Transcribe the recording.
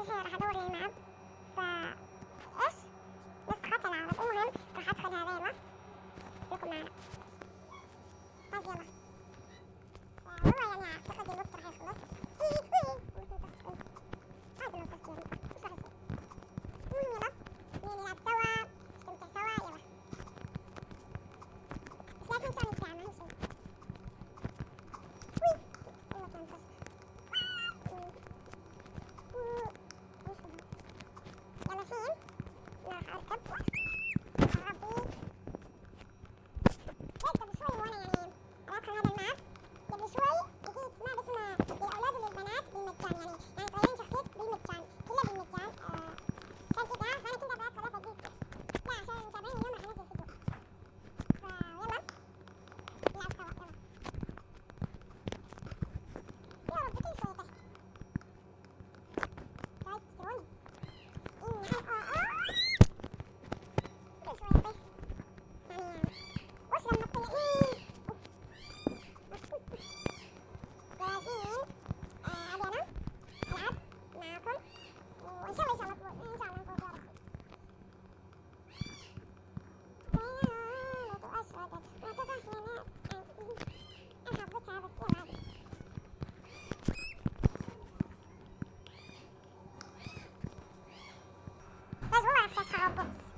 النهاية راح أدور الماب. إيش نسخة العرض. المهم راح أدخل هذيلا لكم معنا. طيب يلا. والله يعني أعتقد الوقت راح يخلص. هذا الوقت يعني إيش راح يصير. المهم يلا نلعب سوا نستمتع سوا يلا. بس لا تنسون الدعم أهم شي. والله كان فشخ. يلا الحين راح أركب عربي. قبل شوي وانا يعني ادخل هذا الماب قبل شوي لقيت ماب اسمه للاولاد وللبنات بالمجان يعني طيارين شخصيتك بالمجان كلها بالمجان. كان كذا فانا كنت ابغى ادخل افضيك لا عشان المتابعين اليوم راح انزل فيديو فيلا نلعب سوا يلا. يا رب كل شوي تحت جايز تذكروني اني كل شوي اطيح يعني وش لما تطيحين. ولكن أبي أنا ألعب معاكم وإن شاء الله نفوز يا رب. بينات أسودت وتزهرنات أنا حفظتها بس يلا عادي. بس والله أخشى روبوكس.